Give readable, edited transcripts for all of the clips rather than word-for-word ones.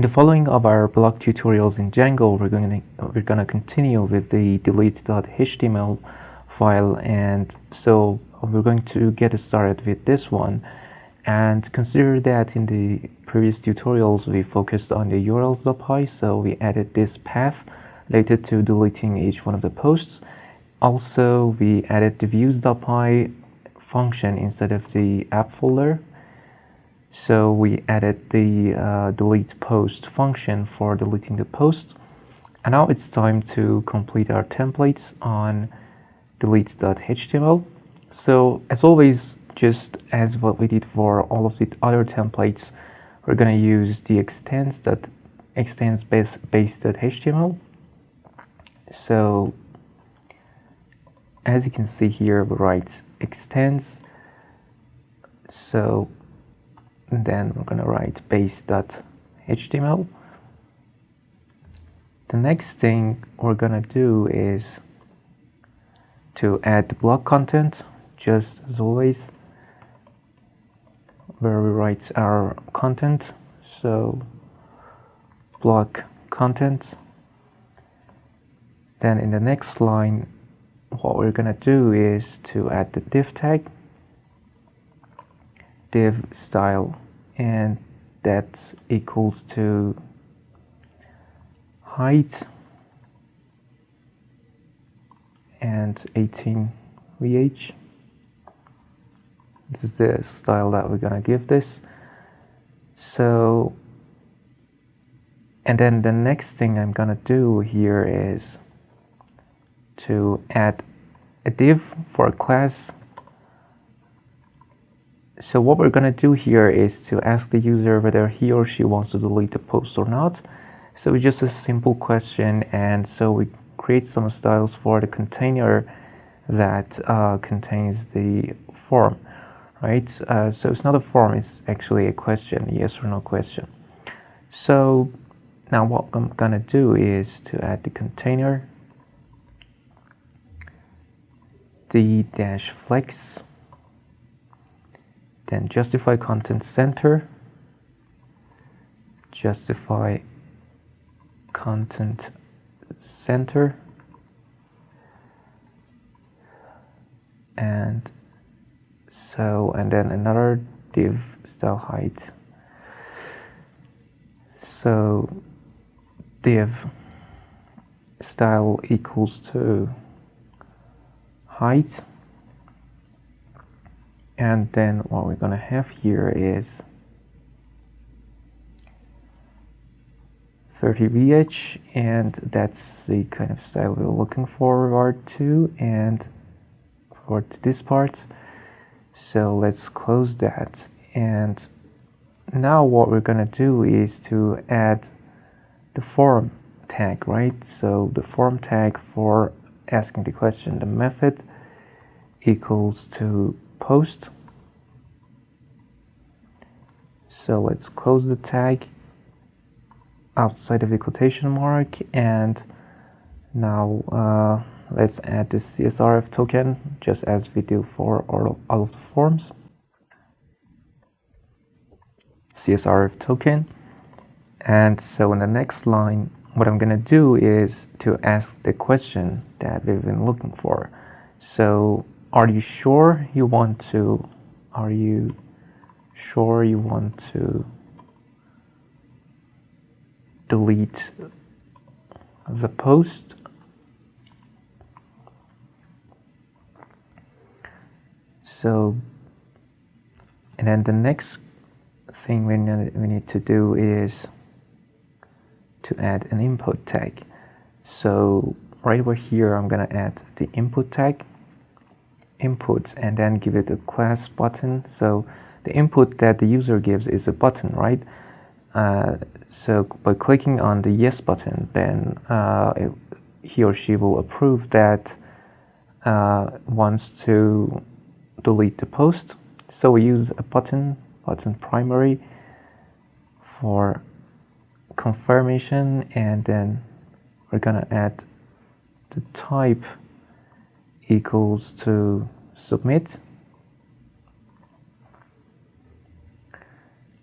In the following of our blog tutorials in Django, we're gonna continue with the delete.html file, and so we're going to get started with this one. And consider that in the previous tutorials we focused on the urls.py, so we added this path related to deleting each one of the posts. Also, we added the views.py function instead of the app folder. So we added the delete post function for deleting the post. And now it's time to complete our templates on delete.html. So as always, just as what we did for all of the other templates, we're going to use the extends-based.html. So as you can see here, we write extends. So then we're going to write base.html. The next thing we're going to do is to add the blog content, just as always, where we write our content. So blog content. Then in the next line, what we're going to do is to add the div tag, div style, and that equals to height and 18 VH. This is the style that we're gonna give this. So, and then the next thing I'm gonna do here is to add a div for a class. So what we're going to do here is to ask the user whether he or she wants to delete the post or not. So it's just a simple question, and so we create some styles for the container that contains the form, right? So it's not a form, it's actually a question, yes or no question. So now what I'm going to do is to add the container, the dash flex, then justify content center, justify content center, and so, and then another div style height. So div style equals to height. And then what we're going to have here is 30 VH, and that's the kind of style we're looking forward to and forward to this part. So let's close that. And now what we're going to do is to add the form tag, right? So the form tag for asking the question, the method equals to post. So let's close the tag outside of the quotation mark, and now let's add the CSRF token just as we do for all of the forms. CSRF token. And so in the next line, what I'm going to do is to ask the question that we've been looking for. So are you sure you want to delete the post? So, and then the next thing we need to do is to add an input tag. So right over here I'm gonna add the input tag, inputs, and then give it a class button. So the input that the user gives is a button, right? So by clicking on the yes button, then he or she will approve that wants to delete the post. So we use a button primary for confirmation, and then we're gonna add the type equals to submit,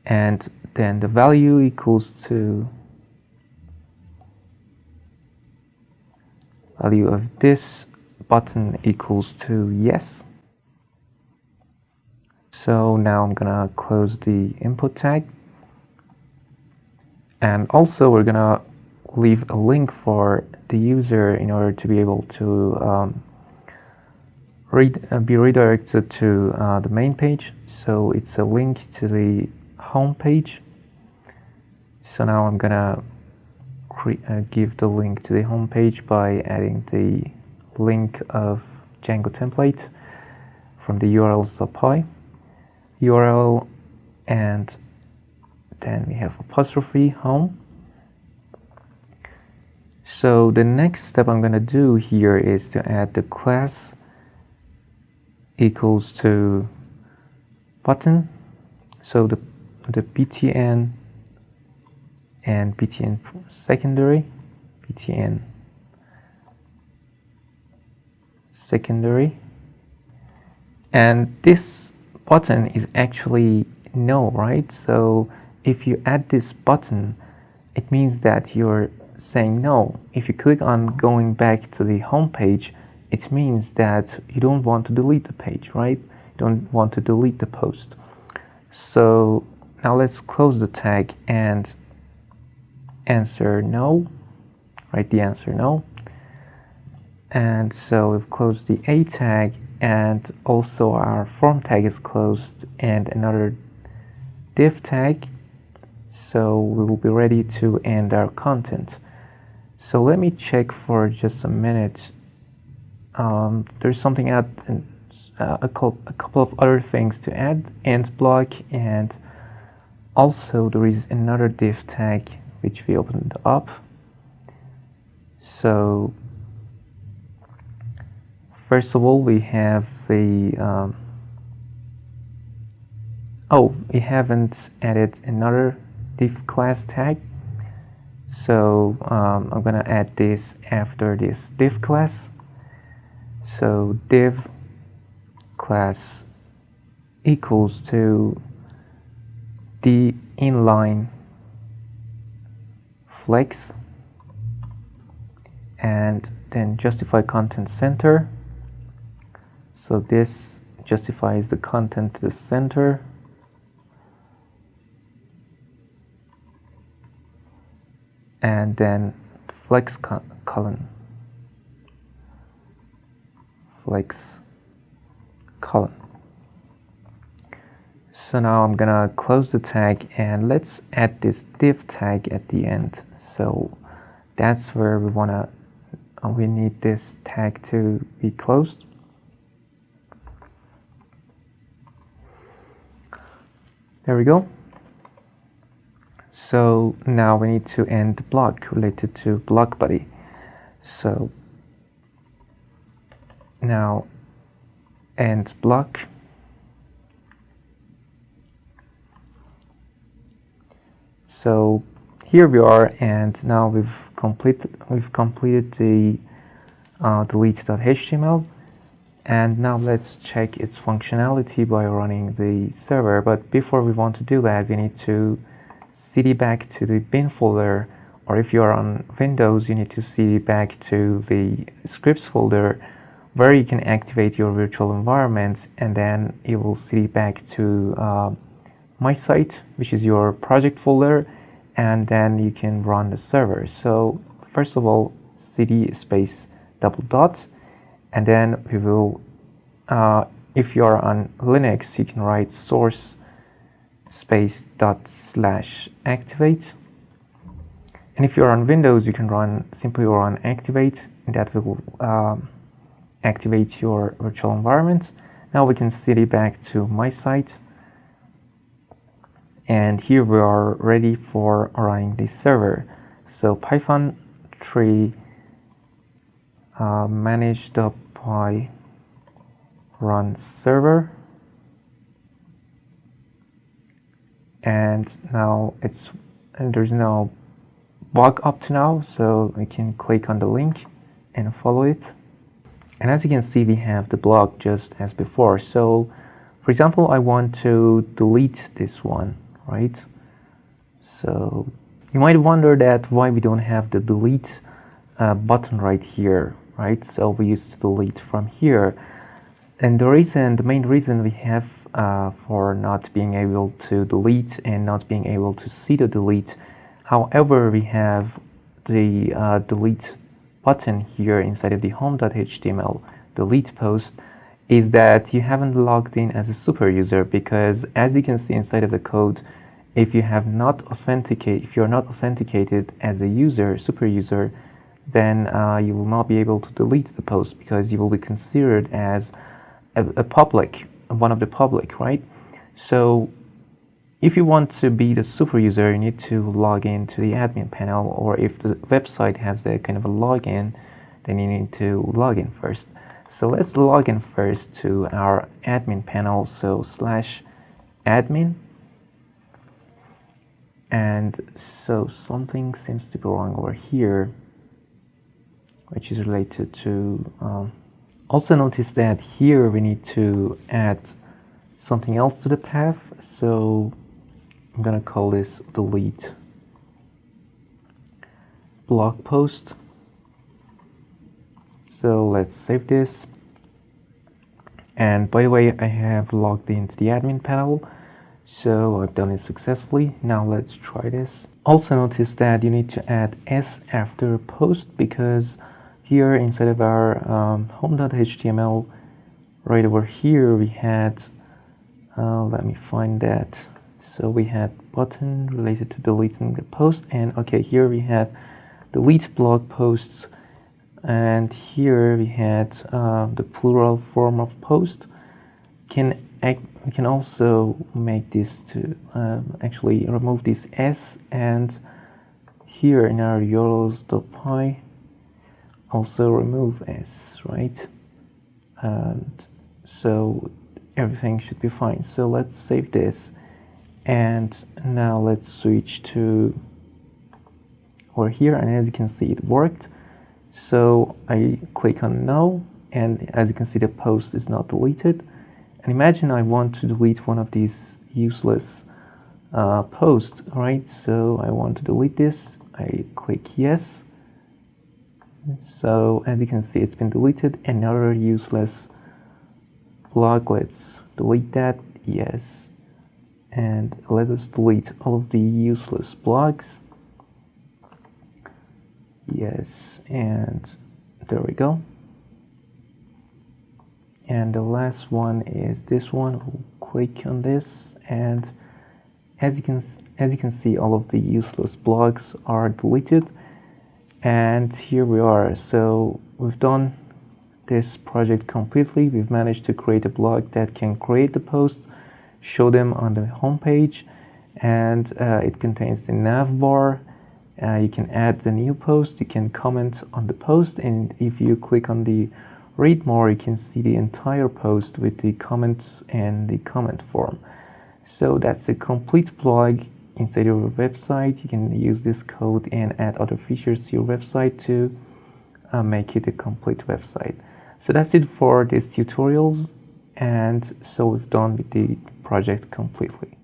and then the value equals to value of this button equals to yes. So now I'm gonna close the input tag, and also we're gonna leave a link for the user in order to be able to be redirected to the main page. So it's a link to the home page. So now I'm gonna give the link to the home page by adding the link of Django template from the urls.py URL, and then we have apostrophe home. So the next step I'm gonna do here is to add the class equals to button. So the btn and btn secondary, and this button is actually no, right? So if you add this button, it means that you're saying no. If you click on going back to the home page, it means that you don't want to delete the page, right? You don't want to delete the post. So now let's close the tag and answer no, write the answer no. And so we've closed the A tag, and also our form tag is closed, and another div tag. So we will be ready to end our content. So let me check for just a minute. There's something out, a couple of other things to add, end block, and also there is another div tag which we opened up. So first of all, we have the we haven't added another div class tag. So I'm gonna add this after this div class. So div class equals to the inline flex, and then justify content center. So this justifies the content to the center. And then flex column. So now I'm gonna close the tag, and let's add this div tag at the end. So that's where we need this tag to be closed. There we go. So now we need to end the block related to block body. So now end block. So here we are, and now we've completed the delete.html, and now let's check its functionality by running the server. But before we want to do that, we need to cd back to the bin folder, or if you're on Windows, you need to cd back to the scripts folder where you can activate your virtual environments, and then you will cd back to my site, which is your project folder, and then you can run the server. So first of all, cd space double dot, and then we will, if you are on Linux, you can write source space / activate, and if you're on Windows, you can simply run activate, and that will activate your virtual environment. Now we can cd back to my site, and here we are ready for running this server. So Python 3 manage.py run server, and now there's no bug up to now, so we can click on the link and follow it. And as you can see, we have the block just as before. So for example, I want to delete this one, right? So you might wonder that why we don't have the delete button right here, right? So we used to delete from here, and the main reason we have for not being able to delete and not being able to see the delete. However, we have the delete button here inside of the home.html delete post, is that you haven't logged in as a super user, because as you can see inside of the code, if you're not authenticated as a user, super user, then you will not be able to delete the post, because you will be considered as a public, one of the public, right? So if you want to be the super user, you need to log in to the admin panel, or if the website has a kind of a login, then you need to log in first. So let's log in first to our admin panel. So /admin, and so something seems to be wrong over here, which is related to also notice that here we need to add something else to the path. So I'm gonna call this delete blog post. So let's save this. And by the way, I have logged into the admin panel, so I've done it successfully. Now let's try this. Also notice that you need to add s after post, because here inside of our home.html, right over here, we had, let me find that. So we had button related to deleting the post, and okay, here we had delete blog posts, and here we had the plural form of post. We can also make this to actually remove this s, and here in our urls.py also remove s, right? And so everything should be fine. So let's save this, and now let's switch to over here, and as you can see, it worked. So I click on no, and as you can see, the post is not deleted. And imagine I want to delete one of these useless posts, right? So I want to delete this. I click yes. So as you can see, it's been deleted. Another useless blog, let's delete that. Yes. And let us delete all of the useless blogs. Yes, and there we go. And the last one is this one. We'll click on this, and as you can see, all of the useless blogs are deleted. And here we are. So we've done this project completely. We've managed to create a blog that can create the posts, show them on the home page, and it contains the nav bar. You can add the new post, you can comment on the post, and if you click on the read more, you can see the entire post with the comments and the comment form. So that's a complete blog inside your website. You can use this code and add other features to your website to make it a complete website. So that's it for these tutorials, and so we've done with the project completely.